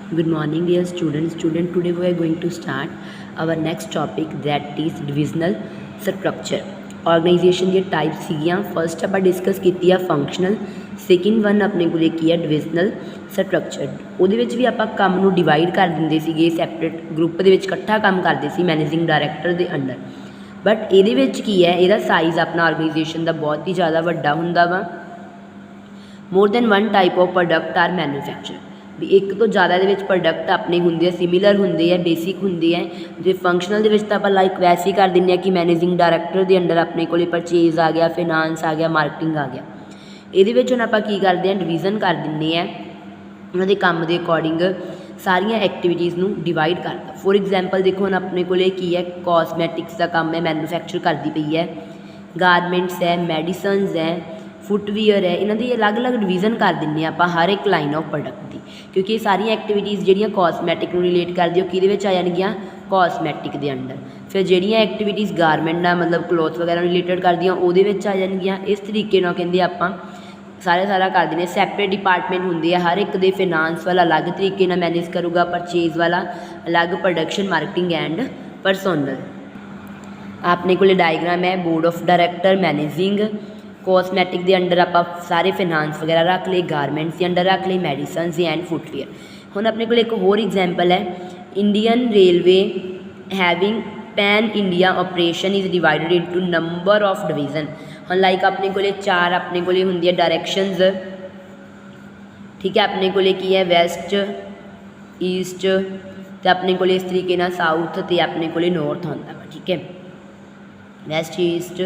Good morning, dear students. Today we are going to start our next topic, that is divisional structure. Organization ਦੀਆਂ type ਸੀਗੀਆਂ। First ਆਪਾਂ discuss ਕੀਤੀ ਆ functional, second one ਆਪਣੇ ਕੋਲੇ ਕੀ ਆ ਡਿਵੀਜ਼ਨਲ ਸਟਰਕਚਰ। ਉਹਦੇ ਵਿੱਚ ਵੀ ਆਪਾਂ ਕੰਮ ਨੂੰ ਡਿਵਾਈਡ ਕਰ ਦਿੰਦੇ ਸੀਗੇ, ਸੈਪਰੇਟ ਗਰੁੱਪ ਦੇ ਵਿੱਚ ਇਕੱਠਾ ਕੰਮ ਕਰਦੇ ਸੀ ਮੈਨੇਜਿੰਗ ਡਾਇਰੈਕਟਰ ਦੇ ਅੰਡਰ। ਬਟ ਇਹਦੇ ਵਿੱਚ ਕੀ ਹੈ, ਇਹਦਾ ਸਾਈਜ਼ ਆਪਣਾ ਆਰਗੇਨਾਈਜੇਸ਼ਨ ਦਾ ਬਹੁਤ ਹੀ ਜ਼ਿਆਦਾ ਵੱਡਾ ਹੁੰਦਾ ਵਾ। More than one type of product are manufacture, ਵੀ ਇੱਕ ਤੋਂ ਜ਼ਿਆਦਾ ਇਹਦੇ ਵਿੱਚ ਪ੍ਰੋਡਕਟ ਆਪਣੇ ਹੁੰਦੇ ਆ, ਸਿਮੀਲਰ ਹੁੰਦੇ ਆ, ਬੇਸਿਕ ਹੁੰਦੇ ਆ। ਜੇ ਫੰਕਸ਼ਨਲ ਦੇ ਵਿੱਚ ਤਾਂ ਆਪਾਂ ਲਾਈਕ ਵੈਸੇ ਹੀ ਕਰ ਦਿੰਦੇ ਹਾਂ ਕਿ ਮੈਨੇਜਿੰਗ ਡਾਇਰੈਕਟਰ ਦੇ ਅੰਡਰ ਆਪਣੇ ਕੋਲ ਪਰਚੇਜ਼ ਆ ਗਿਆ, ਫਿਨਾਂਸ ਆ ਗਿਆ, ਮਾਰਕੀਟਿੰਗ ਆ ਗਿਆ। ਇਹਦੇ ਵਿੱਚ ਹੁਣ ਆਪਾਂ ਕੀ ਕਰਦੇ ਹਾਂ, ਡਿਵੀਜ਼ਨ ਕਰ ਦਿੰਦੇ ਹਾਂ ਉਹਨਾਂ ਦੇ ਕੰਮ ਦੇ ਅਕੋਰਡਿੰਗ, ਸਾਰੀਆਂ ਐਕਟੀਵਿਟੀਜ਼ ਨੂੰ ਡਿਵਾਈਡ ਕਰਦਾ। ਫੋਰ ਐਗਜ਼ਾਮਪਲ ਦੇਖੋ ਹੁਣ ਆਪਣੇ ਕੋਲ ਕੀ ਹੈ, ਕਾਸਮੈਟਿਕਸ ਦਾ ਕੰਮ ਹੈ, ਮੈਨੂਫੈਕਚਰ ਕਰਦੀ ਪਈ ਹੈ, ਗਾਰਮੈਂਟਸ ਹੈ, ਮੈਡੀਸਨਸ ਹੈ, ਫੁੱਟਵੀਅਰ ਹੈ। ਇਹਨਾਂ ਦੀ ਅਲੱਗ-ਅਲੱਗ ਡਿਵੀਜ਼ਨ ਕਰ ਦਿੰਦੇ ਹਾਂ ਆਪਾਂ ਹਰ ਇੱਕ ਲਾਈਨ ਆਫ ਪ੍ਰੋਡਕਟ ਦੀ, ਕਿਉਂਕਿ ਇਹ ਸਾਰੀਆਂ ਐਕਟੀਵਿਟੀਜ਼ ਜਿਹੜੀਆਂ ਕਾਸਮੈਟਿਕ ਨੂੰ ਰਿਲੇਟ ਕਰਦੀ ਉਹ ਕਿਹਦੇ ਵਿੱਚ ਆ ਜਾਣਗੀਆਂ, ਕਾਸਮੈਟਿਕ ਦੇ ਅੰਡਰ। ਫਿਰ ਜਿਹੜੀਆਂ ਐਕਟੀਵਿਟੀਜ਼ ਗਾਰਮੈਂਟ ਨਾਲ ਮਤਲਬ ਕਲੋਥ ਵਗੈਰਾ ਨੂੰ ਰਿਲੇਟਡ ਕਰਦੀਆਂ ਉਹਦੇ ਵਿੱਚ ਆ ਜਾਣਗੀਆਂ। ਇਸ ਤਰੀਕੇ ਨਾਲ ਕਹਿੰਦੇ ਆਪਾਂ ਸਾਰਾ ਕਰ ਦਿੰਦੇ। ਸੈਪਰੇਟ ਡਿਪਾਰਟਮੈਂਟ ਹੁੰਦੇ ਆ ਹਰ ਇੱਕ ਦੇ, ਫਿਨਾਂਸ ਵਾਲਾ ਅਲੱਗ ਤਰੀਕੇ ਨਾਲ ਮੈਨੇਜ ਕਰੂਗਾ, ਪਰਚੇਜ਼ ਵਾਲਾ ਅਲੱਗ, ਪ੍ਰੋਡਕਸ਼ਨ, ਮਾਰਕੀਟਿੰਗ ਐਂਡ ਪਰਸੋਨਲ। ਆਪਣੇ ਕੋਲ ਡਾਇਗਰਾਮ ਹੈ, board of director, managing, cosmetic ਦੇ ਅੰਡਰ ਆਪਾਂ ਸਾਰੇ ਫਿਨਾਂਸ ਵਗੈਰਾ ਰੱਖ ਲਏ, ਗਾਰਮੈਂਟਸ ਦੇ ਅੰਡਰ ਰੱਖ ਲਈ, ਮੈਡੀਸਨਸ ਐਂਡ ਫੁੱਟਵੇਅਰ। ਹੁਣ ਆਪਣੇ ਕੋਲ ਇੱਕ ਹੋਰ ਐਗਜ਼ਾਮਪਲ ਹੈ, Indian railway having pan India operation is divided into number of division. ਹੁਣ ਲਾਈਕ ਆਪਣੇ ਕੋਲ 4 ਆਪਣੇ ਕੋਲ ਹੁੰਦੀ ਹੈ ਡਾਇਰੈਕਸ਼ਨਸ, ਠੀਕ ਹੈ। ਆਪਣੇ ਕੋਲ ਕੀ ਹੈ, ਵੈਸਟ, ਈਸਟ ਅਤੇ ਆਪਣੇ ਕੋਲ ਇਸ ਤਰੀਕੇ ਨਾਲ ਸਾਊਥ ਅਤੇ ਆਪਣੇ ਕੋਲ ਨੌਰਥ ਆਉਂਦਾ ਵਾ, ਠੀਕ ਹੈ। West, East,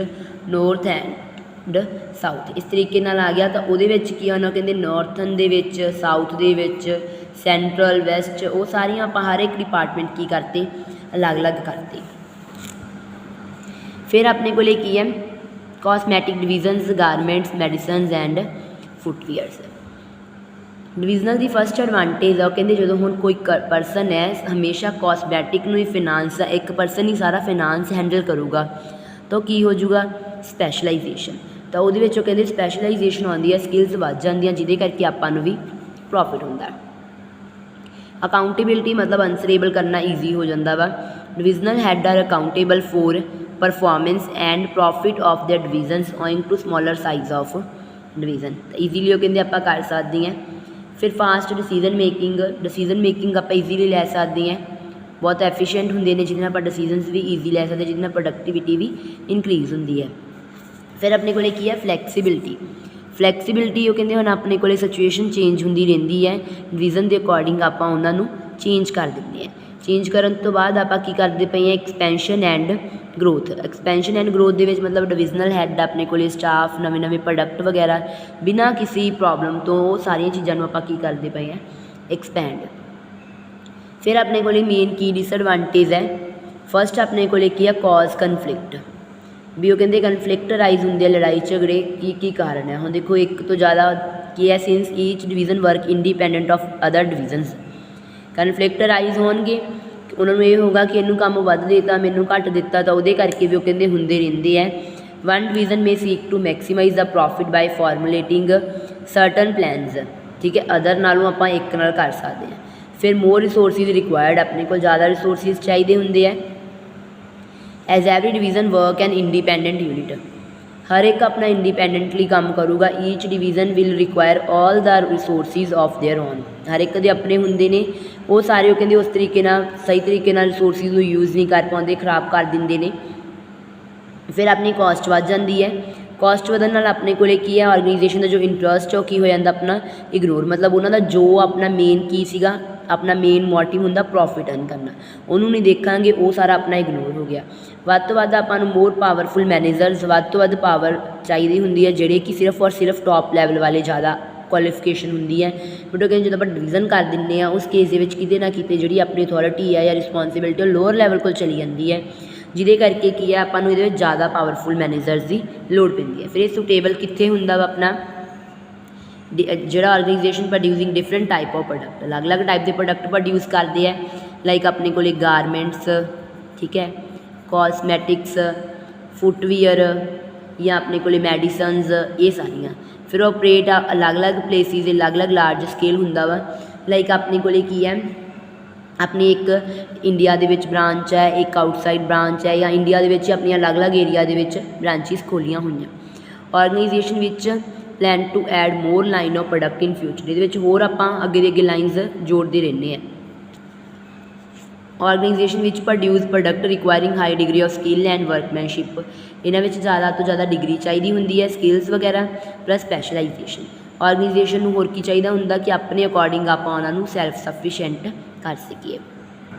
north and south ਇਸ ਤਰੀਕੇ ਨਾਲ ਆ ਗਿਆ। ਤਾਂ ਉਹਦੇ ਵਿੱਚ ਕੀ ਉਹਨਾਂ ਕਹਿੰਦੇ, ਨੌਰਥਨ ਦੇ ਵਿੱਚ, ਸਾਊਥ ਦੇ ਵਿੱਚ, ਸੈਂਟਰਲ, ਵੈਸਟ, ਉਹ ਸਾਰੀਆਂ ਆਪਾਂ ਹਰ ਇੱਕ ਡਿਪਾਰਟਮੈਂਟ ਕੀ ਕਰਤੇ, ਅਲੱਗ-ਅਲੱਗ ਕਰਤੇ। ਫਿਰ ਆਪਣੇ ਕੋਲ ਕੀ ਹੈ, cosmetic divisions, garments, medicines and footwears. Divisional the first advantage ਆ, ਉਹ ਕਹਿੰਦੇ ਜਦੋਂ ਹੁਣ ਕੋਈ ਪਰਸਨ ਹੈ, ਹਮੇਸ਼ਾ ਕਾਸਮੈਟਿਕ ਨੂੰ ਹੀ ਫਿਨਾਂਸ ਦਾ ਇੱਕ ਪਰਸਨ ਹੀ ਸਾਰਾ ਫਿਨਾਂਸ ਹੈਂਡਲ ਕਰੂਗਾ, ਤਾਂ ਕੀ ਹੋ ਜਾਊਗਾ, ਸਪੈਸ਼ਲਾਈਜੇਸ਼ਨ। ਤਾਂ ਉਹਦੇ ਵਿੱਚ ਉਹ ਕਹਿੰਦੇ ਸਪੈਸ਼ਲਾਈਜੇਸ਼ਨ ਆਉਂਦੀ ਹੈ, ਸਕਿੱਲਸ ਵੱਧ ਜਾਂਦੀਆਂ, ਜਿਹਦੇ ਕਰਕੇ ਆਪਾਂ ਨੂੰ ਵੀ ਪ੍ਰੋਫਿਟ ਹੁੰਦਾ। ਅਕਾਊਂਟੇਬਿਲਿਟੀ ਮਤਲਬ ਅਨਸਰੇਬਲ ਕਰਨਾ ਈਜ਼ੀ ਹੋ ਜਾਂਦਾ ਵਾ। Divisional head are accountable for performance and profit of their divisions owing to smaller size of division. ਤਾਂ ਈਜ਼ੀਲੀ ਉਹ ਕਹਿੰਦੇ ਆਪਾਂ ਕਰ ਸਕਦੇ ਹਾਂ। ਫਿਰ ਫਾਸਟ ਡਿਸੀਜ਼ਨ ਮੇਕਿੰਗ ਆਪਾਂ ਈਜ਼ੀਲੀ ਲੈ ਸਕਦੇ ਹਾਂ, ਬਹੁਤ ਐਫੀਸ਼ੀਐਂਟ ਹੁੰਦੇ ਨੇ, ਜਿਹਦੇ ਨਾਲ ਆਪਾਂ ਡਿਸੀਜ਼ਨਸ ਵੀ ਈਜ਼ੀ ਲੈ ਸਕਦੇ, ਜਿਹਦੇ ਨਾਲ ਪ੍ਰੋਡਕਟੀਵਿਟੀ ਵੀ ਇਨਕਰੀਜ਼ ਹੁੰਦੀ ਹੈ। ਫਿਰ ਆਪਣੇ ਕੋਲ ਕੀ ਹੈ, ਫਲੈਕਸੀਬਿਲਿਟੀ ਉਹ ਕਹਿੰਦੇ ਹੁਣ ਆਪਣੇ ਕੋਲ ਸਿਚੁਏਸ਼ਨ ਚੇਂਜ ਹੁੰਦੀ ਰਹਿੰਦੀ ਹੈ, ਡਿਵੀਜ਼ਨ ਦੇ ਅਕੋਰਡਿੰਗ ਆਪਾਂ ਉਹਨਾਂ ਨੂੰ ਚੇਂਜ ਕਰ ਦਿੰਦੇ ਹਾਂ। ਚੇਂਜ ਕਰਨ ਤੋਂ ਬਾਅਦ ਆਪਾਂ ਕੀ ਕਰਦੇ ਪਏ ਹਾਂ, ਐਕਸਪੈਂਸ਼ਨ ਐਂਡ ਗਰੋਥ ਦੇ ਵਿੱਚ ਮਤਲਬ ਡਿਵੀਜ਼ਨਲ ਹੈੱਡ ਆਪਣੇ ਕੋਲ ਸਟਾਫ, ਨਵੇਂ ਪ੍ਰੋਡਕਟ ਵਗੈਰਾ, ਬਿਨਾਂ ਕਿਸੇ ਪ੍ਰੋਬਲਮ ਤੋਂ ਉਹ ਸਾਰੀਆਂ ਚੀਜ਼ਾਂ ਨੂੰ ਆਪਾਂ ਕੀ ਕਰਦੇ ਪਏ ਹਾਂ, ਐਕਸਪੈਂਡ। ਫਿਰ ਆਪਣੇ ਕੋਲ ਮੇਨ ਕੀ ਡਿਸਐਡਵਾਂਟੇਜ ਹੈ, ਫਸਟ ਆਪਣੇ ਕੋਲ ਕੀ ਆ, ਕਾਜ਼ ਕਨਫਲਿਕਟ, ਵੀ ਉਹ ਕਹਿੰਦੇ ਕਨਫਲਿਕਟ ਰਾਈਜ਼ ਹੁੰਦੇ ਆ, ਲੜਾਈ ਝਗੜੇ ਕੀ ਕਾਰਨ ਹੈ। ਹੁਣ ਦੇਖੋ ਇੱਕ ਤੋਂ ਜ਼ਿਆਦਾ ਕੀ ਹੈ, since each division work independent of other divisions, conflict rise ਹੋਣਗੇ, ਉਹਨਾਂ ਨੂੰ ਇਹ ਹੋਗਾ ਕਿ ਇਹਨੂੰ ਕੰਮ ਵੱਧ ਦਿੱਤਾ, ਮੈਨੂੰ ਘੱਟ ਦਿੱਤਾ, ਤਾਂ ਉਹਦੇ ਕਰਕੇ ਵੀ ਉਹ ਕਹਿੰਦੇ ਹੁੰਦੇ ਰਹਿੰਦੇ ਹੈ। One division may seek to maximize the profit by formulating certain plans, ਠੀਕ ਹੈ, ਅਦਰ ਨਾਲੋਂ ਆਪਾਂ ਇੱਕ ਨਾਲ ਕਰ ਸਕਦੇ ਹਾਂ। ਫਿਰ ਮੋਰ ਰਿਸੋਰਸਿਸ ਰਿਕੁਆਇਰਡ, ਆਪਣੇ ਕੋਲ ਜ਼ਿਆਦਾ ਰਿਸੋਰਸਿਸ ਚਾਹੀਦੇ ਹੁੰਦੇ ਹੈ। As every division work an independent unit, ਹਰ ਇੱਕ ਆਪਣਾ ਇੰਡੀਪੈਂਡੈਂਟਲੀ ਕੰਮ ਕਰੂਗਾ। Each division will require all the resources of their own, ਹਰ ਇੱਕ ਦੇ ਆਪਣੇ ਹੁੰਦੇ ਨੇ, ਉਹ ਸਾਰੇ ਉਹ ਕਹਿੰਦੇ ਉਸ ਤਰੀਕੇ ਨਾਲ ਸਹੀ ਤਰੀਕੇ ਨਾਲ ਰਿਸੋਰਸਿਸ ਨੂੰ ਯੂਜ਼ ਨਹੀਂ ਕਰ ਪਾਉਂਦੇ, ਖ਼ਰਾਬ ਕਰ ਦਿੰਦੇ ਨੇ। ਫਿਰ ਆਪਣੀ ਕਾਸਟ ਵੱਧ ਜਾਂਦੀ ਹੈ, ਕਾਸਟ ਵਧਣ ਨਾਲ ਆਪਣੇ ਕੋਲ ਕੀ ਹੈ, ਆਰਗੇਨਾਈਜੇਸ਼ਨ ਦਾ ਜੋ ਇੰਟਰਸਟ ਉਹ ਕੀ ਹੋ ਜਾਂਦਾ, ਆਪਣਾ ਇਗਨੋਰ, ਮਤਲਬ ਉਹਨਾਂ ਦਾ ਜੋ ਆਪਣਾ ਮੇਨ ਕੀ ਸੀਗਾ, ਆਪਣਾ ਮੇਨ ਮੋਟਿਵ ਹੁੰਦਾ ਪ੍ਰੋਫਿਟ ਅਰਨ ਕਰਨਾ, ਉਹਨੂੰ ਨਹੀਂ ਦੇਖਾਂਗੇ, ਉਹ ਸਾਰਾ ਆਪਣਾ ਇਗਨੋਰ ਹੋ ਗਿਆ। ਵੱਧ ਤੋਂ ਵੱਧ ਆਪਾਂ ਨੂੰ ਮੋਰ ਪਾਵਰਫੁਲ ਮੈਨੇਜਰਸ, ਵੱਧ ਤੋਂ ਵੱਧ ਪਾਵਰ ਚਾਹੀਦੀ ਹੁੰਦੀ ਹੈ, ਜਿਹੜੇ ਕਿ ਸਿਰਫ ਔਰ ਸਿਰਫ ਟੌਪ ਲੈਵਲ ਵਾਲੇ ਜ਼ਿਆਦਾ ਕੁਆਲੀਫਿਕੇਸ਼ਨ ਹੁੰਦੀ ਹੈ। ਬਟ ਉਹ ਕਹਿੰਦੇ ਜਦੋਂ ਆਪਾਂ ਡਿਵੀਜ਼ਨ ਕਰ ਦਿੰਦੇ ਹਾਂ, ਉਸ ਕੇਸ ਦੇ ਵਿੱਚ ਕਿਤੇ ਨਾ ਕਿਤੇ ਜਿਹੜੀ ਆਪਣੀ ਅਥੋਰਿਟੀ ਹੈ ਜਾਂ ਰਿਸਪੋਂਸੀਬਿਲਿਟੀ ਉਹ ਲੋਅਰ ਲੈਵਲ ਕੋਲ ਚਲੀ ਜਾਂਦੀ ਹੈ, ਜਿਹਦੇ ਕਰਕੇ ਕੀ ਹੈ, ਆਪਾਂ ਨੂੰ ਇਹਦੇ ਵਿੱਚ ਜ਼ਿਆਦਾ ਪਾਵਰਫੁਲ ਮੈਨੇਜਰਸ ਦੀ ਲੋੜ ਪੈਂਦੀ ਹੈ। ਫਿਰ ਇਹ ਸੁਟੇਬਲ ਕਿੱਥੇ ਹੁੰਦਾ ਵਾ, ਆਪਣਾ ਜਿਹੜਾ organisation producing different type of product, ਅਲੱਗ-ਅਲੱਗ ਟਾਈਪ ਦੇ ਪ੍ਰੋਡਕਟ ਪ੍ਰੋਡਿਊਸ ਕਰਦੇ ਹੈ, ਲਾਈਕ ਆਪਣੇ ਕੋਲ ਗਾਰਮੈਂਟਸ, ਠੀਕ ਹੈ, ਕਾਸਮੈਟਿਕਸ, ਫੁੱਟਵੀਅਰ ਜਾਂ ਆਪਣੇ ਕੋਲ ਮੈਡੀਸਨਸ, ਇਹ ਸਾਰੀਆਂ। ਫਿਰ ਆਪਰੇਟ ਅਲੱਗ-ਅਲੱਗ ਪਲੇਸਿਸ, ਅਲੱਗ-ਅਲੱਗ ਲਾਰਜ ਸਕੇਲ ਹੁੰਦਾ ਵਾ, ਲਾਈਕ ਆਪਣੇ ਕੋਲੇ ਕੀ ਹੈ, ਆਪਣੀ ਇੱਕ ਇੰਡੀਆ ਦੇ ਵਿੱਚ ਬ੍ਰਾਂਚ ਹੈ, ਇੱਕ ਆਊਟਸਾਈਡ ਬ੍ਰਾਂਚ ਹੈ, ਜਾਂ ਇੰਡੀਆ ਦੇ ਵਿੱਚ ਆਪਣੀਆਂ ਅਲੱਗ-ਅਲੱਗ ਏਰੀਆ ਦੇ ਵਿੱਚ ਬ੍ਰਾਂਚਿਸ ਖੋਲ੍ਹੀਆਂ ਹੋਈਆਂ। ਆਰਗੇਨਾਈਜੇਸ਼ਨ ਵਿੱਚ plan to add more line of product in future, ਇਹਦੇ ਵਿੱਚ ਹੋਰ ਆਪਾਂ ਅੱਗੇ ਦੇ ਅੱਗੇ ਲਾਈਨਸ ਜੋੜਦੇ ਰਹਿੰਦੇ ਹਾਂ। ਆਰਗੇਨਾਈਜੇਸ਼ਨ ਵਿੱਚ produce product requiring high degree of skill and workmanship, ਇਹਨਾਂ ਵਿੱਚ ਜ਼ਿਆਦਾ ਤੋਂ ਜ਼ਿਆਦਾ ਡਿਗਰੀ ਚਾਹੀਦੀ ਹੁੰਦੀ ਹੈ, ਸਕਿੱਲਸ ਵਗੈਰਾ ਪਲੱਸ ਸਪੈਸ਼ਲਾਈਜੇਸ਼ਨ। ਆਰਗੇਨਾਈਜੇਸ਼ਨ ਨੂੰ ਹੋਰ ਕੀ ਚਾਹੀਦਾ ਹੁੰਦਾ ਕਿ ਆਪਣੇ ਅਕੋਰਡਿੰਗ ਆਪਾਂ ਉਹਨਾਂ ਨੂੰ ਸੈਲਫ ਸਫੀਸ਼ੈਂਟ ਕਰ ਸਕੀਏ।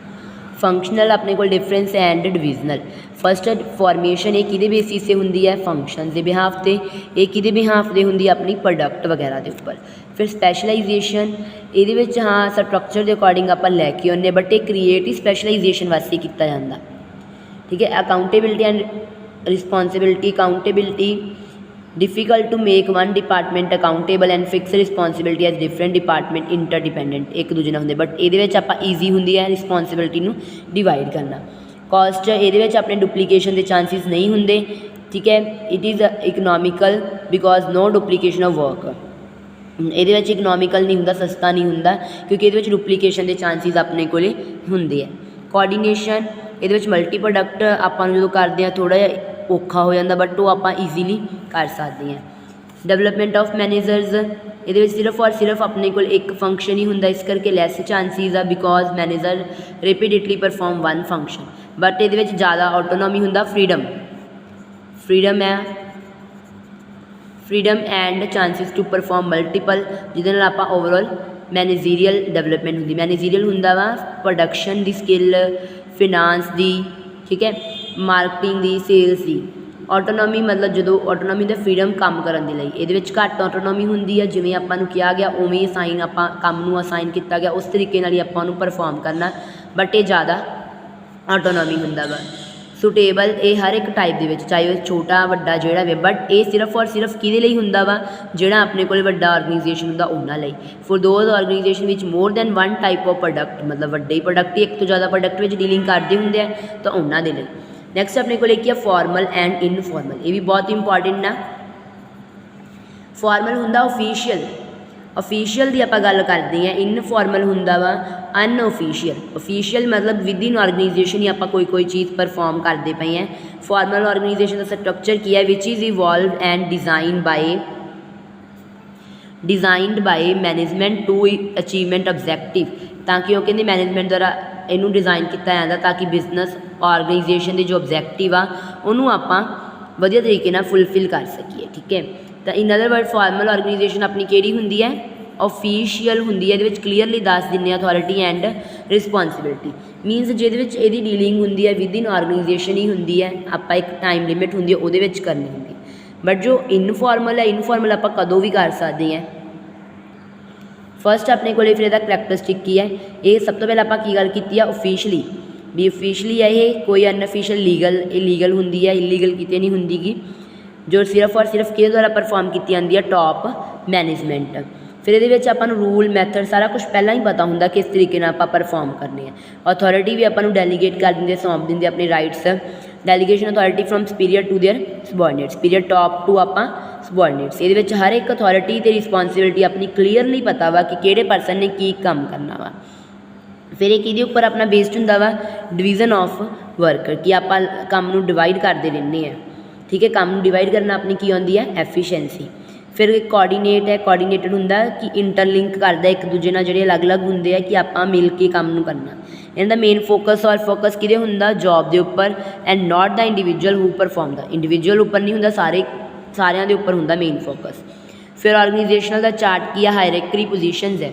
ਫੰਕਸ਼ਨਲ ਆਪਣੇ ਕੋਲ difference and divisional. First formation ਇਹ ਕਿਹਦੇ ਬੇਸਿਸ 'ਤੇ ਹੁੰਦੀ ਹੈ, ਫੰਕਸ਼ਨ ਦੇ ਬਿਹਾਫ 'ਤੇ, ਇਹ ਕਿਹਦੇ ਬਿਹਾਫ 'ਤੇ ਹੁੰਦੀ ਹੈ, ਆਪਣੀ ਪ੍ਰੋਡਕਟ ਵਗੈਰਾ ਦੇ ਉੱਪਰ। ਫਿਰ ਸਪੈਸ਼ਲਾਈਜੇਸ਼ਨ ਇਹਦੇ ਵਿੱਚ ਹਾਂ ਸਟਰਕਚਰ ਦੇ ਅਕੋਰਡਿੰਗ ਆਪਾਂ ਲੈ ਕੇ ਆਉਂਦੇ, ਬਟ ਇਹ ਕ੍ਰੀਏਟਿਵ ਸਪੈਸ਼ਲਾਈਜੇਸ਼ਨ ਵਾਸਤੇ ਕੀਤਾ ਜਾਂਦਾ, ਠੀਕ ਹੈ। Accountability and responsibility. Accountability difficult to make one department accountable and fix responsibility as different department interdependent, ਇੱਕ ਦੂਜੇ ਨਾਲ ਹੁੰਦੇ, ਬਟ ਇਹਦੇ ਵਿੱਚ ਆਪਾਂ ਈਜ਼ੀ ਹੁੰਦੀ ਹੈ ਰਿਸਪੋਂਸਿਬਿਲਿਟੀ ਨੂੰ ਡਿਵਾਈਡ ਕਰਨਾ। ਕੋਸਟ ਇਹਦੇ ਵਿੱਚ ਆਪਣੇ ਡੁਪਲੀਕੇਸ਼ਨ ਦੇ ਚਾਂਸਿਸ ਨਹੀਂ ਹੁੰਦੇ, ਠੀਕ ਹੈ। It is economical because no duplication of work, ਇਹਦੇ ਵਿੱਚ ਇਕਨੋਮਿਕਲ ਨਹੀਂ ਹੁੰਦਾ, ਸਸਤਾ ਨਹੀਂ ਹੁੰਦਾ, ਕਿਉਂਕਿ ਇਹਦੇ ਵਿੱਚ ਡੁਪਲੀਕੇਸ਼ਨ ਦੇ ਚਾਂਸਿਸ ਆਪਣੇ ਕੋਲੇ ਹੁੰਦੇ ਆ। ਕੋਆਰਡੀਨੇਸ਼ਨ ਇਹਦੇ ਵਿੱਚ ਮਲਟੀ ਪ੍ਰੋਡਕਟ ਆਪਾਂ ਨੂੰ ਜਦੋਂ ਕਰਦੇ ਹਾਂ ਥੋੜ੍ਹਾ ਜਿਹਾ ਔਖਾ ਹੋ ਜਾਂਦਾ, ਬਟ ਉਹ ਆਪਾਂ ਈਜ਼ੀਲੀ ਕਰ ਸਕਦੇ ਹਾਂ। ਡਿਵੈਲਪਮੈਂਟ ਆਫ ਮੈਨੇਜਰਸ ਇਹਦੇ ਵਿੱਚ ਸਿਰਫ ਔਰ ਸਿਰਫ ਆਪਣੇ ਕੋਲ ਇੱਕ ਫੰਕਸ਼ਨ ਹੀ ਹੁੰਦਾ, ਇਸ ਕਰਕੇ ਲੈਸ ਚਾਂਸਿਸ ਆ because manager repeatedly perform one function, but ਇਹਦੇ ਵਿੱਚ ਜ਼ਿਆਦਾ ਆਟੋਨੋਮੀ ਹੁੰਦਾ, ਫਰੀਡਮ ਹੈ, freedom and chances to perform multiple, ਜਿਹਦੇ ਨਾਲ ਆਪਾਂ ਓਵਰਆਲ ਮੈਨੇਜੀਰੀਅਲ ਡਿਵੈਲਪਮੈਂਟ ਹੁੰਦੀ। ਮੈਨੇਜੀਰੀਅਲ ਹੁੰਦਾ ਵਾ ਪ੍ਰੋਡਕਸ਼ਨ ਦੀ ਸਕਿੱਲ, ਫਿਨਾਂਸ ਦੀ, ਠੀਕ ਹੈ, ਮਾਰਕੀਟਿੰਗ ਦੀ, ਸੇਲਸ ਦੀ। ਆਟੋਨੋਮੀ ਮਤਲਬ ਜਦੋਂ ਆਟੋਨੋਮੀ ਦਾ ਫਰੀਡਮ ਕੰਮ ਕਰਨ ਦੇ ਲਈ, ਇਹਦੇ ਵਿੱਚ ਘੱਟ ਆਟੋਨੋਮੀ ਹੁੰਦੀ ਹੈ, ਜਿਵੇਂ ਆਪਾਂ ਨੂੰ ਕਿਹਾ ਗਿਆ ਉਵੇਂ ਅਸਾਈਨ ਆਪਾਂ ਕੰਮ ਨੂੰ ਅਸਾਈਨ ਕੀਤਾ ਗਿਆ ਉਸ ਤਰੀਕੇ ਨਾਲ ਹੀ ਆਪਾਂ ਉਹਨੂੰ ਪਰਫੋਰਮ ਕਰਨਾ, ਬਟ ਇਹ ਜ਼ਿਆਦਾ ਆਟੋਨੋਮੀ ਹੁੰਦਾ ਵਾ। ਸੁਟੇਬਲ ਇਹ ਹਰ ਇੱਕ ਟਾਈਪ ਦੇ ਵਿੱਚ, ਚਾਹੇ ਉਹ ਛੋਟਾ ਵੱਡਾ ਜਿਹੜਾ ਵੀ, ਬਟ ਇਹ ਸਿਰਫ ਔਰ ਸਿਰਫ ਕਿਹਦੇ ਲਈ ਹੁੰਦਾ ਵਾ, ਜਿਹੜਾ ਆਪਣੇ ਕੋਲ ਵੱਡਾ ਆਰਗੇਨਾਈਜੇਸ਼ਨ ਹੁੰਦਾ ਉਹਨਾਂ ਲਈ। ਫॉर ਦੋਜ਼ ਆਰਗੇਨਾਈਜੇਸ਼ਨ ਵਿੱਚ ਮੋਰ than one type of product, ਮਤਲਬ ਵੱਡੇ ਪ੍ਰੋਡਕਟ ਹੀ ਇੱਕ ਤੋਂ ਜ਼ਿਆਦਾ ਪ੍ਰੋਡਕਟ ਵਿੱਚ ਡੀਲਿੰਗ ਕਰਦੇ ਹੁੰਦੇ ਆ, ਤਾਂ ਉਹਨਾਂ ਦੇ ਲਈ। ਨੈਕਸਟ ਆਪਣੇ ਕੋਲ ਕੀ ਆ, ਫਾਰਮਲ ਐਂਡ ਇਨਫੋਰਮਲ, ਇਹ ਵੀ ਬਹੁਤ ਇੰਪੋਰਟੈਂਟ ਨਾ। ਫਾਰਮਲ ਹੁੰਦਾ ਓਫੀਸ਼ੀਅਲ ਦੀ ਆਪਾਂ ਗੱਲ ਕਰਦੇ ਹਾਂ, ਇਨਫੋਰਮਲ ਹੁੰਦਾ ਵਾ ਅਨਓਫੀਸ਼ੀਅਲ। ਓਫੀਸ਼ੀਅਲ ਮਤਲਬ ਵਿਦ ਇਨ ਆਰਗੇਨਾਈਜੇਸ਼ਨ ਹੀ ਆਪਾਂ ਕੋਈ ਚੀਜ਼ ਪਰਫੋਰਮ ਕਰਦੇ ਪਏ ਹਾਂ। ਫਾਰਮਲ ਆਰਗੇਨਾਈਜੇਸ਼ਨ ਦਾ ਸਟਰਕਚਰ ਕੀ ਹੈ, which is evolved and designed by management to achievement objective, ਤਾਂ ਕਿ ਉਹ ਕਹਿੰਦੇ ਮੈਨੇਜਮੈਂਟ ਦੁਆਰਾ ਇਹਨੂੰ ਡਿਜ਼ਾਈਨ ਕੀਤਾ ਜਾਂਦਾ ਤਾਂ ਕਿ ਬਿਜ਼ਨਸ ਆਰਗੇਨਾਈਜੇਸ਼ਨ ਦੇ ਜੋ ਆਬਜੈਕਟਿਵ ਆ ਉਹਨੂੰ ਆਪਾਂ ਵਧੀਆ ਤਰੀਕੇ ਨਾਲ ਫੁੱਲਫਿਲ ਕਰ ਸਕੀਏ, ਠੀਕ ਹੈ। ਤਾਂ in other word formal organisation ਆਪਣੀ ਕਿਹੜੀ ਹੁੰਦੀ ਹੈ, ਓਫੀਸ਼ੀਅਲ ਹੁੰਦੀ ਹੈ। ਇਹਦੇ ਵਿੱਚ ਕਲੀਅਰਲੀ ਦੱਸ ਦਿੰਦੇ ਆ ਅਥੋਰਿਟੀ ਐਂਡ ਰਿਸਪੋਂਸਿਬਿਲਿਟੀ, ਮੀਨਸ ਜਿਹਦੇ ਵਿੱਚ ਇਹਦੀ ਡੀਲਿੰਗ ਹੁੰਦੀ ਹੈ ਵਿਦ ਇਨ ਆਰਗੇਨਾਈਜੇਸ਼ਨ ਹੀ ਹੁੰਦੀ ਹੈ, ਆਪਾਂ ਇੱਕ ਟਾਈਮ ਲਿਮਿਟ ਹੁੰਦੀ ਹੈ ਉਹਦੇ ਵਿੱਚ ਕਰਨੀ ਹੁੰਦੀ ਹੈ। ਬਟ ਜੋ ਇਨਫੋਰਮਲ ਹੈ, ਇਨਫੋਰਮਲ ਆਪਾਂ ਕਦੋਂ ਵੀ ਕਰ ਸਕਦੇ ਹਾਂ। ਫਸਟ ਆਪਣੇ ਕੋਲ ਫਿਰ ਇਹਦਾ ਕਰੈਕਟਰਿਸਟਿਕ ਕੀ ਹੈ, ਇਹ ਸਭ ਤੋਂ ਪਹਿਲਾਂ ਆਪਾਂ ਕੀ ਗੱਲ ਕੀਤੀ ਆ, ਓਫੀਸ਼ਲੀ ਵੀ ਓਫੀਸ਼ਲੀ ਹੈ ਇਹ, ਕੋਈ ਅਨਅਫੀਸ਼ੀਅਲ ਲੀਗਲ, ਇਹ ਲੀਗਲ ਹੁੰਦੀ ਹੈ, ਇਲੀਗਲ ਕਿਤੇ ਨਹੀਂ ਹੁੰਦੀ ਗੀ, ਜੋ ਸਿਰਫ ਔਰ ਸਿਰਫ ਕਿਹਦੇ ਦੁਆਰਾ ਪਰਫੋਰਮ ਕੀਤੀ ਜਾਂਦੀ ਹੈ, ਟੌਪ ਮੈਨੇਜਮੈਂਟ। ਫਿਰ ਇਹਦੇ ਵਿੱਚ ਆਪਾਂ ਨੂੰ ਰੂਲ ਮੈਥਡ ਸਾਰਾ ਕੁਝ ਪਹਿਲਾਂ ਹੀ ਪਤਾ ਹੁੰਦਾ ਕਿਸ ਤਰੀਕੇ ਨਾਲ ਆਪਾਂ ਪਰਫੋਰਮ ਕਰਨੇ ਆ। ਅਥੋਰਿਟੀ ਵੀ ਆਪਾਂ ਨੂੰ ਡੈਲੀਗੇਟ ਕਰ ਦਿੰਦੇ, ਸੌਂਪ ਦਿੰਦੇ ਆਪਣੇ rights. Delegation authority from superior to their subordinates, superior top to ਆਪਾਂ ਸਬੋਰਡੀਨੇਟਸ। ਇਹਦੇ ਵਿੱਚ ਹਰ ਇੱਕ ਅਥੋਰਿਟੀ ਅਤੇ ਰਿਸਪੋਂਸੀਬਿਲਿਟੀ ਆਪਣੀ ਕਲੀਅਰਲੀ ਪਤਾ ਵਾ ਕਿ ਕਿਹੜੇ ਪਰਸਨ ਨੇ ਕੀ ਕੰਮ ਕਰਨਾ ਵਾ। ਫਿਰ ਇਹ ਕਿਹਦੇ ਉੱਪਰ ਆਪਣਾ ਬੇਸਡ ਹੁੰਦਾ ਵਾ, ਡਿਵੀਜ਼ਨ ਆਫ ਵਰਕ, ਕਿ ਆਪਾਂ ਕੰਮ ਨੂੰ ਡਿਵਾਈਡ ਕਰਦੇ ਰਹਿੰਦੇ ਹਾਂ, ਠੀਕ ਹੈ। ਕੰਮ ਨੂੰ ਡਿਵਾਈਡ ਕਰਨਾ ਆਪਣੀ ਕੀ ਆਉਂਦੀ ਹੈ, ਐਫੀਸ਼ੀਐਂਸੀ। ਫਿਰ ਕੋਆਰਡੀਨੇਟ ਹੈ, ਕੋਆਰਡੀਨੇਟਡ ਹੁੰਦਾ ਕਿ ਇੰਟਰਲਿੰਕ ਕਰਦਾ ਇੱਕ ਦੂਜੇ ਨਾਲ, ਜਿਹੜੇ ਅਲੱਗ-ਅਲੱਗ ਹੁੰਦੇ ਆ ਕਿ ਆਪਾਂ ਮਿਲ ਕੇ ਕੰਮ ਨੂੰ ਕਰਨਾ। ਇਹਨਾਂ ਦਾ ਮੇਨ ਫੋਕਸ ਕਿਹਦੇ ਹੁੰਦਾ, ਜੋਬ ਦੇ ਉੱਪਰ, and not the individual who perform the, individual ਉੱਪਰ ਨਹੀਂ ਹੁੰਦਾ, ਸਾਰਿਆਂ ਦੇ ਉੱਪਰ ਹੁੰਦਾ ਮੇਨ ਫੋਕਸ। ਫਿਰ ਆਰਗੇਨਾਈਜੇਸ਼ਨਲ ਦਾ ਚਾਰਟ ਕੀ ਆ, ਹਾਇਰੈਰਕੀ ਪੋਜੀਸ਼ਨਸ ਹੈ।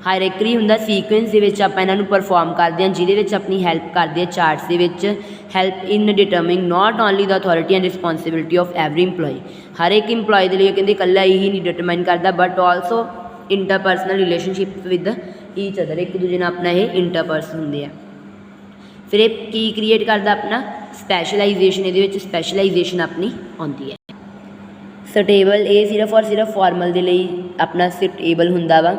ਹਾਇਰੈਰਕੀ ਹੁੰਦਾ ਸੀਕੁਐਂਸ ਦੇ ਵਿੱਚ ਆਪਾਂ ਇਹਨਾਂ ਨੂੰ ਪਰਫੋਰਮ ਕਰਦੇ ਹਾਂ, ਜਿਹਦੇ ਵਿੱਚ ਆਪਣੀ ਹੈਲਪ ਕਰਦੇ ਆ ਚਾਰਟਸ ਦੇ ਵਿੱਚ, help in determining not only the authority and responsibility of every employee, ਹਰ ਇੱਕ ਇੰਪਲੋਈ ਦੇ ਲਈ ਕਹਿੰਦੇ ਇਕੱਲਾ ਇਹੀ ਨਹੀਂ ਡਿਟਰਮਾਈਨ ਕਰਦਾ, but also interpersonal relationship with each other, ਇੱਕ ਦੂਜੇ ਨਾਲ ਆਪਣਾ ਇਹ ਇੰਟਰਪਰਸਨ ਹੁੰਦੇ ਆ। ਫਿਰ ਇਹ ਕੀ ਕ੍ਰੀਏਟ ਕਰਦਾ, ਆਪਣਾ ਸਪੈਸ਼ਲਾਈਜੇਸ਼ਨ, ਇਹਦੇ ਵਿੱਚ ਸਪੈਸ਼ਲਾਈਜੇਸ਼ਨ ਆਪਣੀ ਆਉਂਦੀ ਹੈ। ਸੁਟੇਬਲ ਇਹ ਸਿਰਫ ਔਰ ਸਿਰਫ ਫਾਰਮਲ ਦੇ ਲਈ ਆਪਣਾ ਸੁਟੇਬਲ ਹੁੰਦਾ ਵਾ,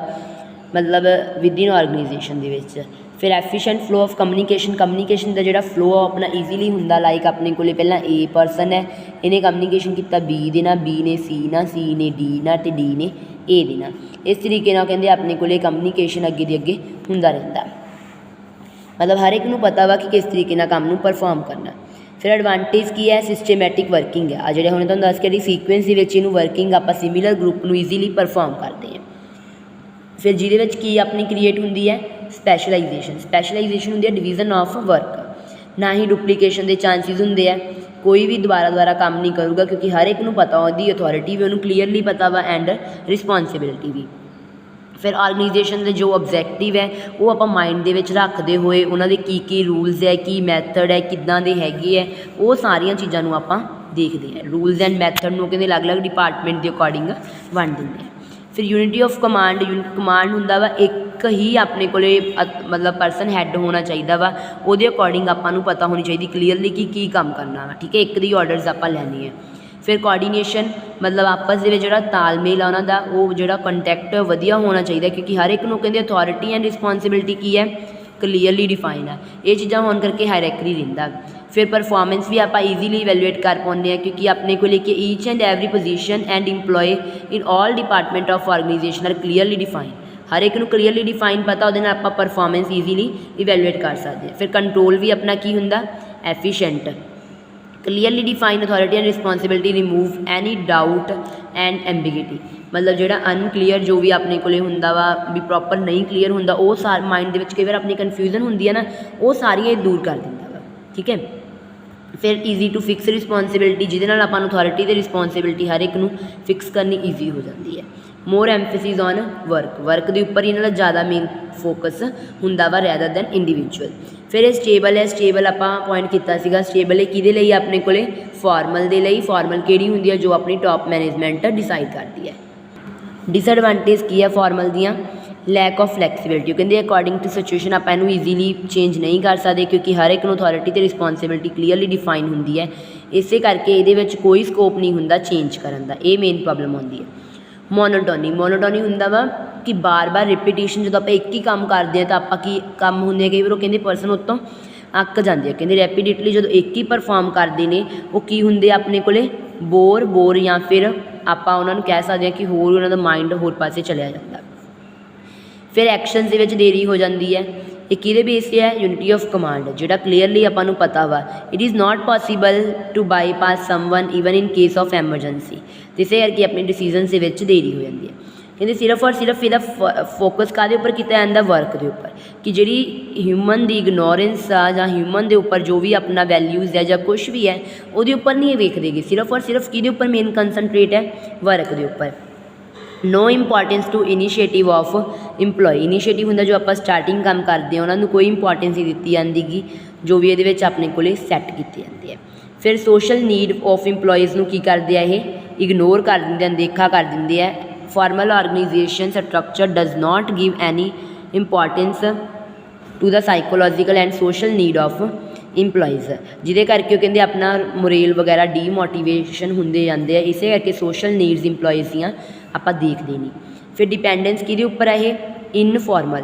ਮਤਲਬ ਵਿਦ ਇਨ ਆਰਗੇਨਾਈਜੇਸ਼ਨ ਦੇ ਵਿੱਚ। ਫਿਰ ਐਫੀਸ਼ੀਐਂਟ ਫਲੋ ਆਫ ਕਮਿਊਨੀਕੇਸ਼ਨ ਦਾ ਜਿਹੜਾ ਫਲੋ ਆ ਆਪਣਾ ਈਜ਼ੀਲੀ ਹੁੰਦਾ, ਲਾਈਕ ਆਪਣੇ ਕੋਲ ਪਹਿਲਾਂ ਏ ਪਰਸਨ ਹੈ, ਇਹਨੇ ਕਮਿਊਨੀਕੇਸ਼ਨ ਕੀਤਾ ਬੀ ਦੇ ਨਾਲ, ਬੀ ਨੇ ਸੀ ਨਾਲ, ਸੀ ਨੇ ਡੀ ਨਾਲ, ਅਤੇ ਡੀ ਨੇ ए देना। इस तरीके नाल कहंदे अपने कोले कम्यूनीकेशन अगे दी अगे हुंदा रहिंदा, मतलब हर एक नूं पता वा कि किस तरीके नाल काम नूं परफॉर्म करना। फिर एडवांटेज की है, सिस्टमैटिक वर्किंग है। आ जिहड़े हुणे तुहानूं दस के सीक्वेंस दे विच इहनूं वर्किंग आपां सिमिलर ग्रुप नूं ईजीली परफॉर्म करते हैं। फिर जिहदे विच की अपनी क्रिएट हुंदी है स्पैशलाइजेशन। स्पैशलाइजेशन हुंदी है डिवीजन ऑफ वर्क, ना ही डुप्लीकेशन के चांसिस होंगे है, कोई भी दोबारा काम नहीं करूँगा क्योंकि हर एक नूं पता उसकी अथॉरिटी भी उन्होंने क्लीयरली पता वा एंड रिस्पॉन्सिबिलिटी भी। फिर ऑर्गेनाइजेशन के जो ऑब्जैक्टिव है वो आप माइंड दे विच रखते हुए उन्होंने की रूल्स है, की मैथड है, किदां दे हैगे है, वो सारिया चीज़ों को आप देखते हैं। रूल्स एंड मैथड नूं कहंदे अलग अलग डिपार्टमेंट के अकॉर्डिंग वंड दिंदे हैं। फिर यूनिटी ऑफ कमांड, कमांड हुंदा वा एक ही अपने कोले मतलब पर्सन हैड होना चाहिए वा, उहदे अकॉर्डिंग आपां नूं पता होनी चाहिए क्लीयरली कि की काम करना वा, ठीक है, एक दी ऑर्डर्स आपां लैनी है। फिर कोआर्डीनेशन मतलब आपस दे विच जिहड़ा तालमेल आ उन्हां दा वो जिहड़ा कंटैक्ट वधिया होना चाहिए क्योंकि हर एक नूं कहंदे अथॉरिटी एंड रिस्पॉन्सिबिलिटी की है क्लीयरली डिफाइन है, ये चीज़ां होने करके हायरैर्की रहिंदा। फिर परफॉर्मेंस भी आप ईजीली इवैल्यूएट कर पाते हैं क्योंकि अपने को लेके each and every position and employee in all department of organization are clearly define, हर एक नूं क्लीयरली डिफाइन पता उहदे नाल आपां परफॉर्मेंस ईजीली इवैल्यूएट कर सकते हैं। फिर कंट्रोल भी अपना की हुंदा efficient, clearly define authority and responsibility, remove any doubt and ambiguity, मतलब जो अनक्लीयर जो भी अपने को हुंदा वा भी प्रॉपर नहीं क्लीयर हुंदा वो सार माइंड दे विच कई बार अपनी कन्फ्यूजन हुंदी है ना, वो सारियां दूर कर दिंदा वा, ठीक है। फिर ईजी टू फिक्स रिस्पॉन्सिबिलिटी, जिहदे नाल आपां नूं अथॉरिटी ते रिस्पॉन्सिबिलिटी हर एक नूं फिक्स करनी ईजी हो जाती है। मोर एम्फेसिस ऑन वर्क, वर्क के उपर इन्हां दा ज़्यादा मेन फोकस हुंदा वा रैदर दैन इंडिविजुअल। फिर ये स्टेबल है, स्टेबल आपां पॉइंट किया सीगा, स्टेबल है किहदे लई अपने कोले फॉर्मल दे लई, फॉर्मल किहड़ी हुंदी है जो अपनी टॉप मैनेजमेंट डिसाइड करती है। डिसएडवांटेज की है फॉर्मल दियाँ, लैक ऑफ फ्लैक्सीबिलिटी, कहते अकॉर्डिंग टू सिचुएशन आप इनू ईजीली चेंज नहीं कर सकते क्योंकि हर एक अथॉरिटी तो रिस्पॉन्सिबिलिटी क्लीयरली डिफाइन होंगी है, इस करके ये कोई स्कोप नहीं होंगे चेंज करने का, ये मेन प्रॉब्लम आती है। मोनोटोनी, मोनोटोनी होंदा वा कि बार बार रिपीटिशन जो आप एक ही काम करते हैं तो आप की काम होंगे कई बार कहते पर्सन उत्तों अक जाते हैं, कहते रैपीडिटली जो एक ही परफॉर्म करते हैं वो की होंगे अपने को बोर या फिर आप उन्होंने कह सकते हैं कि होर उन्होंने माइंड होर पासे चलिया जाता। फिर एक्शनस के देरी हो जाती है, ये किहदे बेस से है, यूनिटी ऑफ कमांड, जो क्लीयरली आपां पता वा it is not possible to bypass someone even in case of emergency, तो इस करके अपने डिसीजन से देरी हो जाती है। कहते सिर्फ और सिर्फ यदा फोकस कादे उपर किया जाता, वर्क के उपर, कि जी ह्यूमन की इगनोरेंस आ जां ह्यूमन के उपर जो भी अपना वैल्यूज़ है जां कुछ भी है वो उपर नहीं वेखते गे, सिर्फ और सिर्फ कि उपर मेन कंसनट्रेट है, वर्क के उपर। No importance to initiative of employee, initiative होंगे जो आप स्टार्टिंग काम करते हैं उन्होंने कोई इंपॉर्टेंस नहीं दी जाती गी जो भी ये अपने को सैट की जाती है। फिर सोशल नीड ऑफ इंप्लॉयज़ नूं की करते हैं, ये इगनोर कर देंगे, अनदेखा कर देंगे है। Formal organisation structure does not give any importance to the psychological and social need of employees, जिदे करके कहते अपना मोरेल वगैरह डीमोटिवेशन होंगे जाते हैं, इस करके सोशल नीड्स इंप्लॉयज़ दियाँ आप देखते नहीं। फिर डिपेंडेंस कि उपर है, इनफॉर्मल,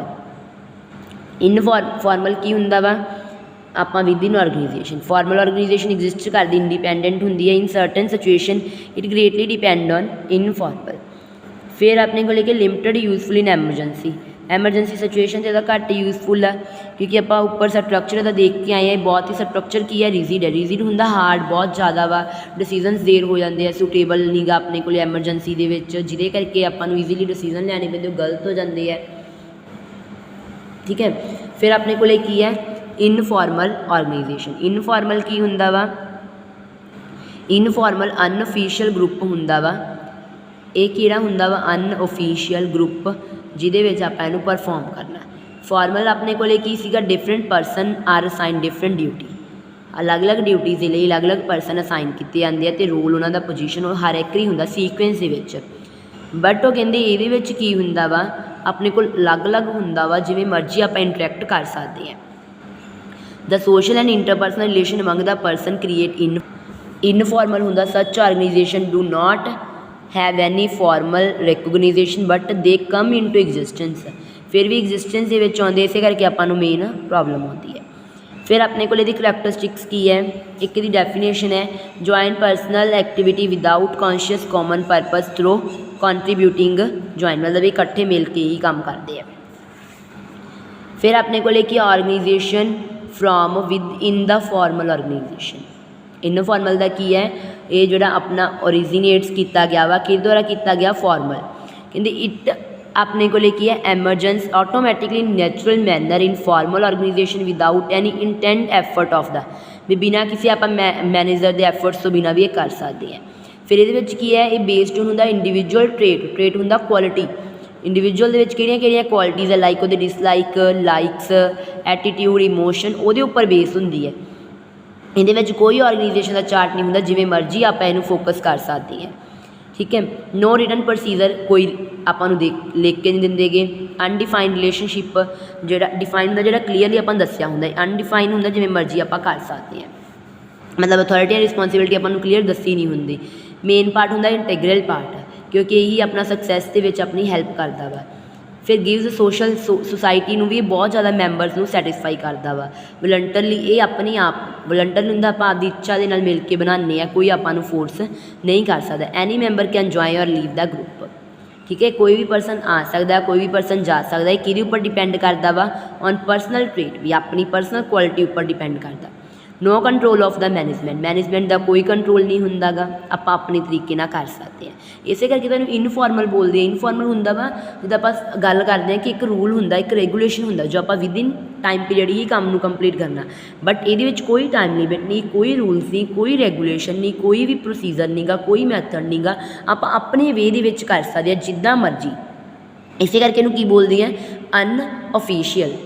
फॉर्मल की होंगे वा आप within organisation, formal organisation exist करती इंडिपेंडेंट होंगी है, in certain situation it greatly depend on informal. फिर अपने को लेके limited useful in emergency, emergency situation से घट यूजफुल है क्योंकि आप ऊपर स्ट्रक्चर का देख के आए हैं, बहुत ही स्ट्रक्चर की है रिजिड है, रिजिड होंगे हार्ड बहुत ज़्यादा वा, डिसीजनस देर हो जाते हैं, सूटेबल नहीं गा अपने को एमरजेंसी के जिदे करके आपको ईजीली डिसीजन लैने पैंदे गलत हो जाते हैं, ठीक है। फिर अपने को की है इनफॉर्मल ऑर्गेनाइजेशन, इनफॉर्मल की होंगे वा, इनफॉर्मल अनऑफिशियल ग्रुप होंगे वा, एक किहड़ा होंगे वा अनऑफिशियल ग्रुप जिहदे विच आपां इहनूं परफॉर्म करना। फॉर्मल अपने को की सीगा different person are assign different duty, अलग अलग ड्यूटीज़ के लिए अलग अलग परसन असाइन किए जाते हैं तो रोल उन्होंने पोजीशन हर एक ही होंगे सीक्वेंस के, बट वो कहते ये की होंगे वा अपने को अलग अलग होंगे वा जिवें मर्जी आप इंटरैक्ट कर सकते हैं। The social and interpersonal relation among the person create informal होंगे, such organization do not have any formal recognization but they come into existence, फिर भी एग्जिस्टेंस के आते इस करके आपां नूं मेन प्रॉब्लम आती है। फिर अपने को करैक्टरिस्टिक्स की है, एक दी डेफिनेशन है join personal activity without conscious common purpose through contributing join, मतलब ये इकट्ठे मिल के ही काम करते हैं। फिर अपने को की organisation from within the formal organisation, informal का की है ये जोड़ा अपना ओरिजिनेट्स किया गया वा कि द्वारा किया गया फॉर्मल, कहते इट अपने को की है emergence automatically natural manner in formal organisation without any intent effort of the, भी बिना किसी आप मैनेजर के एफर्ट्स तो बिना भी ये कर सकते हैं। फिर ये की है ये बेस्ड होंगे इंडिविजुअल ट्रेट होंगे क्वालिटी, इंडिविजुअल कि क्वालिटीज़ है लाइक वो डिसलाइक लाइक्स एटीट्यूड इमोशन वो उपर बेस होंगी है। ये कोई ऑर्गेनाइजेशन का चार्ट नहीं होंगे, जिमें मर्जी आप इनू फोकस कर सकते हैं, ठीक है। नो रिटन प्रोसीजर कोई आपू लिख के नहीं देंगे। अनडिफाइंड रिलेशनशिप जो डिफाइन होंगे जो क्लीयरली अपन दसिया होंगे, अनडिफाइन होंगे जिमें मर्जी आप कर सकते हैं, मतलब authority and responsibility upon clear दसी नहीं होंगी। मेन पार्ट होंगे इंटैग्रल पार्ट, क्योंकि यही अपना सक्सैस के अपनी हैल्प करता वा। फिर गिव्स सोशल सोसाइटी भी बहुत ज़्यादा मैंबरस को सैटिस्फाई करता वा। वलंटरली ये अपनी आप वलंटरली होंगे आप आपकी इच्छा के मिल के बनाने हैं, कोई आपू फोर्स नहीं कर सकता। एनी मैंबर कैन ज्वाइन और लीव द ग्रुप, ठीक है। कोई भी परसन आ सकता, कोई भी परसन जा सकता है, कि उपर डिपेंड करता वा ऑन पर्सनल ट्रेट, भी अपनी पर्सनल क्वालिटी उपर डिपेंड करता। No control of the management का कोई कंट्रोल नहीं होंगे गा, आप अपने तरीके ना कर सकते हैं। इस करके तुहानूं इनफॉर्मल बोलते हैं। इनफॉर्मल होंगे वा जो आप गल करते हैं कि एक रूल होंगे, एक रेगूलेशन होंगे जो आप विद इन टाइम पीरियड ही काम नूं कंप्लीट करना, बट ये कोई टाइम लिमिट नहीं, कोई रूल्स नहीं, कोई रेगूलेशन नहीं, कोई भी प्रोसीजर नहीं गा, कोई मैथड नहीं गा, आप अपने वे दे विच कर सकते हैं जिद्दां मर्जी। इस करके इनू की बोलते हैं अनऑफिशियल।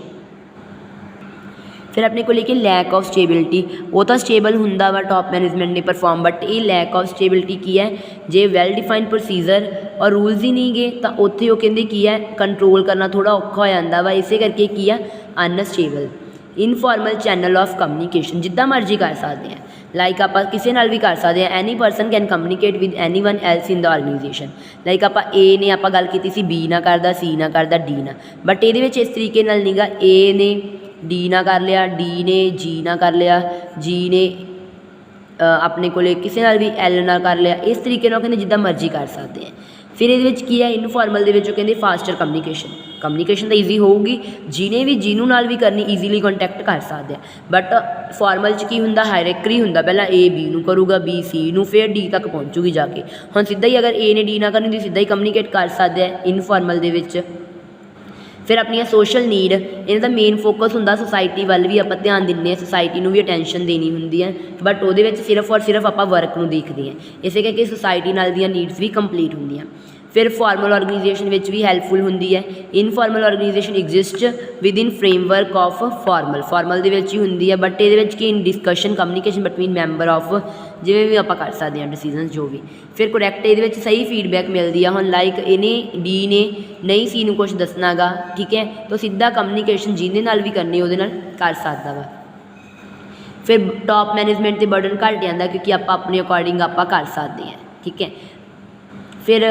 फिर अपने को लेके लैक ऑफ स्टेबिलिटी, वो तो स्टेबल होंगे वा टॉप मैनेजमेंट ने परफॉर्म, बट ये लैक ऑफ स्टेबिलिटी की है जे वैल डिफाइंड प्रोसीजर और रूल्स ही नहीं गए तो उत्थे वो कहते की है कंट्रोल करना थोड़ा औखा हो जाता वा। इस करके की है unstable. Informal channel of communication जिद्दां मर्जी कर सकते हैं, लाइक आप किसी नाल भी कर सकते हैं। Any person can communicate with any one else in the organisation, like आप ए ने आप गल की सी बी ना करता, सी ना करता, डी ना, बट ये इस तरीके नाल नहीं गा। ए ने डी ना कर लिया, डी ने जी ना कर लिया, जी ने अपने को किसी नाल भी एल ना कर लिया, इस तरीके कहते जिद्दां मर्जी कर सकते हैं। फिर ये की है इनफॉर्मल कहते फास्टर कम्यूनीकेशन तो ईजी होगी, जिन्हें भी जिन्हों नाल भी करनी ईजीली कॉन्टैक्ट कर सकते हैं। बट फॉर्मल की होंगे हायरैर्की होंगे, पहला ए बी नूं करूगा, बी सी नूं, फिर डी तक पहुँचूगी जाके। हुण सीधा ही अगर ए ने डी ना करनी तो सीधा ही कम्यूनीकेट कर सकते हैं इनफॉर्मल दे विच। फिर अपनी सोशल नीड, इन्हां दा मेन फोकस होंगे सोसाइटी वाल भी आप ध्यान दें, सोसाइटी भी अटेंशन देनी होंगी है, बट वो सिर्फ और सिर्फ आप वर्क को देखते हैं, इस करके सोसाइटी नाल दी नीड्स भी कंप्लीट होंगे। फिर फॉर्मल ऑर्गेनाइजेशन भी हैल्पफुल होंगी है। Informal organization exist within framework of formal ही होंगी है, बट ये कि इन discussion communication between member of जिमें भी आप कर सकते हैं डिसीजन जो भी। फिर करैक्ट ये सही फीडबैक मिलती है। हम लाइक इन्हें डी ने नहीं सी नूं कुछ दसना गा, ठीक है, तो सीधा कम्यूनीकेशन जिहदे नाल भी करनी वो कर सकता वा। फिर टॉप मैनेजमेंट से बर्डन घट जाता क्योंकि आप अपने अकॉर्डिंग आप कर सकते हैं, ठीक है। फिर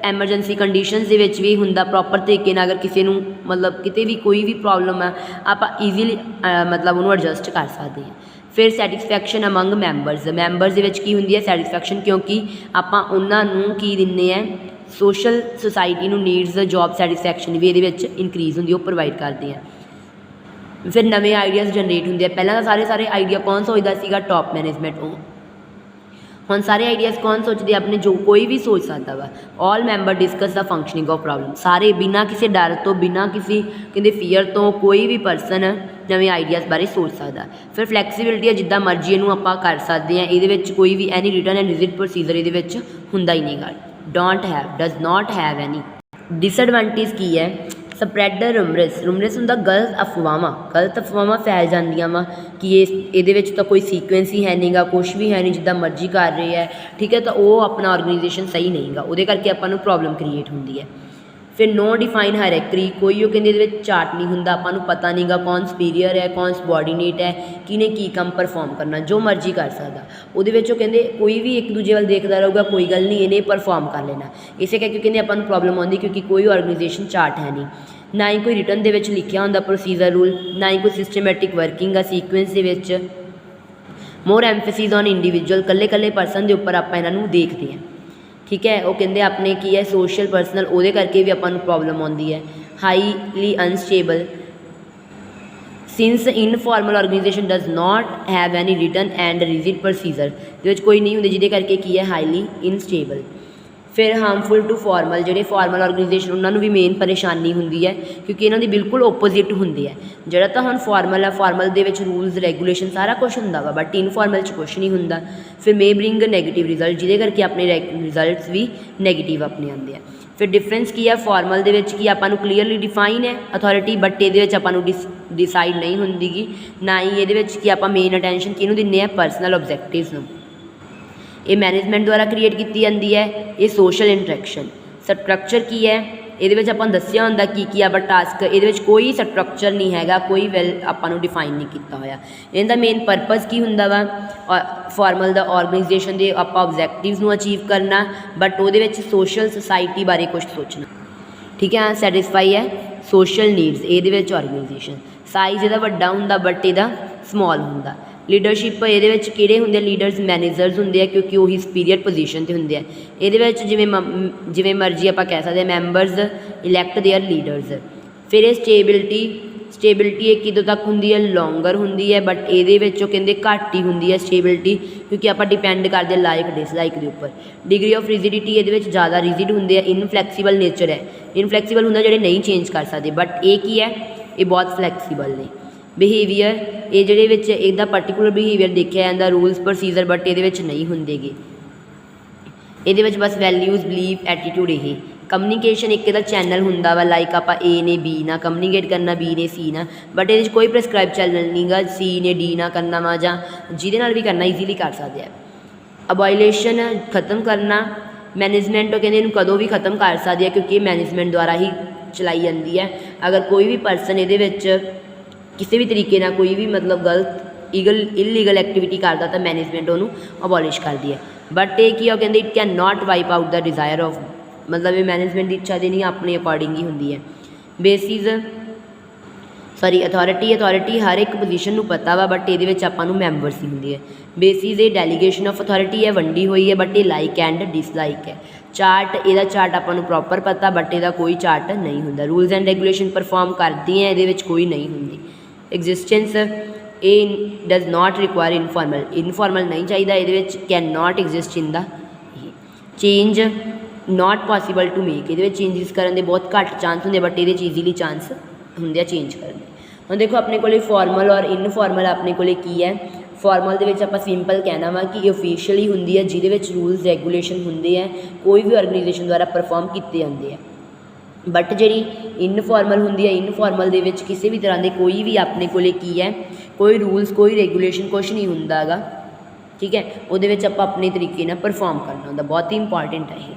एमरजेंसी कंडीशनस भी होंगे प्रॉपर तरीके अगर किसी को मतलब कितने भी कोई भी प्रॉब्लम है आप ईजीली मतलब उन्होंने एडजस्ट कर सकते हैं। फिर सैटिस्फैक्शन अमंग मैंबरस की होंगी है सैटिस्फैक्शन, क्योंकि आप उन्होंने की दिंदे हैं social society needs job satisfaction भी ये इनक्रीज होंगी, वो प्रोवाइड करते हैं। फिर नवे आइडियाज़ जनरेट होंगे, पहला तो सारे आइडिया कौन सोचता टॉप मैनेजमेंट, हम सारे आइडियाज़ कौन सोचते अपने जो कोई भी सोच सकता वा। All member discuss the functioning of problem, सारे बिना किसी डर तो बिना किसी कहते फियर तो कोई भी परसन नवे आइडियाज़ बारे सोच सकता। फिर फ्लैक्सीबिलिटी है जिद्दां मर्जी इनू आप कर सकते हैं, ये कोई भी any written and rigid procedure ये होंदा ही नहीं गा। Don't have does not have any. Disadvantage की है स्प्रैड रूमरस होंगे गलत अफवाह फैल जांदियां वा कि ये तो कोई सीक्वेंस ही है नहीं गा, कुछ भी है नहीं जिद्दां मर्जी कर रहे हैं, ठीक है, तो वो अपना ऑर्गेनाइजेशन सही नहीं गा, वो करके आपां नूं प्रॉब्लम क्रिएट होंदी है। फिर नो डिफाइन हायरैर्की, कोई वो कहते चार्ट नहीं होंगे, आपां नूं पता नहीं गा कौन सुपीरियर है कौन सबॉर्डीनेट है, किने की काम परफॉर्म करना, जो मर्जी कर सकता। वो कहते कोई भी एक दूजे वाल देखता रहूगा, कोई गल नहीं इन्हें परफॉर्म कर लेना, इसे करके कहते आपां नूं प्रॉब्लम आती क्योंकि कोई ऑर्गेनाइजेशन चार्ट है नहीं। ना ही कोई रिटन दे विच लिखिया हुंदा प्रोसीजर रूल, ना ही कोई सिस्टमैटिक वर्किंग आ सीक्वेंस दे विच। मोर एम्फेसिस ऑन इंडिविजुअल, कल्ले कल्ले परसन के उपर आप इन्हों देखते हैं। ठीक है, वो कहते अपने की है सोशल परसनल, वो करके भी अपन प्रॉब्लम आती है। Highly unstable, since informal organisation does not have any written and rigid procedure, कोई नहीं होंगे जिहदे करके की है हाईली इनस्टेबल। फिर हार्मफुल टू फॉर्मल, जोड़े फॉर्मल ऑर्गेनाइजेशन उन्होंने भी मेन परेशानी होंगी है क्योंकि इन्हों की बिल्कुल ओपोजिट होंगी है। जोड़ा तो हम फॉर्मल है, फॉर्मल के रूल्स रेगूलेशन सारा कुछ होंगे वा, बट इनफॉर्मल कुछ नहीं होंगे। फिर मे ब्रिंग नैगेटिव रिजल्ट, जिहदे करके अपने रिजल्ट्स भी नैगेटिव अपने आते हैं। फिर डिफरेंस की है फॉर्मल की आपां क्लीयरली डिफाइन है अथॉरिटी, बट ये आपां डिसाइड नहीं होंगी, ना ही ये कि आप मेन अटैंशन किनू दिंदे हैं, परसनल ऑब्जैक्टिव्स नूं। ये मैनेजमेंट द्वारा क्रिएट की जाती है। ये सोशल इंटरैक्शन स्ट्रक्चर की है, ये आप दसिया होंगे की आप टास्क, ये कोई स्ट्रक्चर नहीं है, कोई वैल आपू डिफाइन नहीं किया होया। इनका मेन परपज़ की होंगे वा फॉर्मल द ऑर्गेनाइजेशन के आप ऑब्जैक्टिव्स नूं अचीव करना, बट वो सोशल सोसाइटी बारे कुछ सोचना। ठीक है, सैटिस्फाई है सोशल नीड्स, ये ऑर्गेनाइजेशन साइज यदा वड्डा होंदा बट यदा स्मॉल होंदा। लीडरशिप ये किहड़े होंदे, लीडर्स मैनेजर्स होंदे, क्योंकि वही सुपीरियर पोजीशन ते होंदे। ये जिवें मर्जी आप कह सकते मैंबर्स इलैक्ट देयर लीडर्स। फिर ये स्टेबिलिटी एक किदों तक होंदी है, लॉन्गर होंदी है, बट ये कहते घट ही होंदी है स्टेबिलिटी, क्योंकि आप डिपेंड करते हैं लाइक डिसलाइक के उपर। डिग्री ऑफ रिजिडिटी ये ज़्यादा रिजिड होंगे, इनफ्लैक्सीबल नेचर है, इनफ्लैक्सीबल होंगे जोड़े नहीं चेंज कर सकते, बट ये की है ये बहुत फ्लैक्सीबल ने। बिहेवियर ये जो इसका पर्टिकुलर बिहेवियर देखा जाता, रूल्स प्रोसीजर, बट ये नहीं होंगे गे। ये बस वैल्यूज़ बिलीव एटीट्यूड। ये कम्यूनीकेशन एक चैनल होंगे वा, लाइक आप ए ने बी ना कम्यूनीकेट करना, बी ने सी ना, बट ये कोई प्रिस्क्राइब चैनल नहीं गा, सी ने डी ना करना वा, जां जिहदे भी करना ईजीली कर सकते हैं। अबॉयलेशन खत्म करना, मैनेजमेंट कहते इन्हूं कदों भी खत्म कर सकती है, क्योंकि मैनेजमेंट द्वारा ही चलाई जाती है। अगर कोई भी परसन ये किसी भी तरीके ना कोई भी मतलब गलत इलीगल एक्टिविटी करता तो मैनेजमेंट उन्होंने अबॉलिश कर दी है। बट ये की कहते it can not wipe out the desire of, मतलब ये मैनेजमेंट की इच्छा की नहीं, अपने अकॉर्डिंग ही होंगी है। बेसिस अथॉरिटी हर एक पोजीशन को पता वा, बट ये आपको मैंबर्स ही होंगी है। बेसिस ये डेलीगेशन ऑफ अथॉरिटी है, वंडी हुई है, बट ये लाइक एंड डिसलाइक है। चार्ट यदा चार्ट आपको प्रॉपर पता, बट यदा कोई चार्ट नहीं होंगे। रूल्स एंड रेगूलेशन परफॉर्म करती हैं, ये कोई नहीं होंगी। एग्जिस्टेंस ए डज नॉट रिक्वायर इनफॉर्मल नहीं चाहिए, ये can not exist in the. Change not possible to make, ये चेंजिस करने के बहुत घट चांस होंगे, बट ये ईजीली चांस होंगे चेंज करने। हम देखो अपने को फॉर्मल और इनफॉर्मल अपने को की है। फॉर्मल के आप सिंपल कहना वा कि ऑफिशियली होंगी है, जिहदे रूल्स रेगूलेशन होंगे हैं, कोई भी ऑर्गेनाइजेशन द्वारा परफॉर्म किए जाते हैं। बट जी इनफॉर्मल होंगी है, इनफॉर्मल के किसी भी तरह के कोई भी अपने को की है, कोई रूल्स कोई रेगूलेशन कुछ नहीं होंगे। ठीक है, वो आप अपने तरीके परफॉर्म करना होंगे, बहुत ही इंपॉर्टेंट है ये।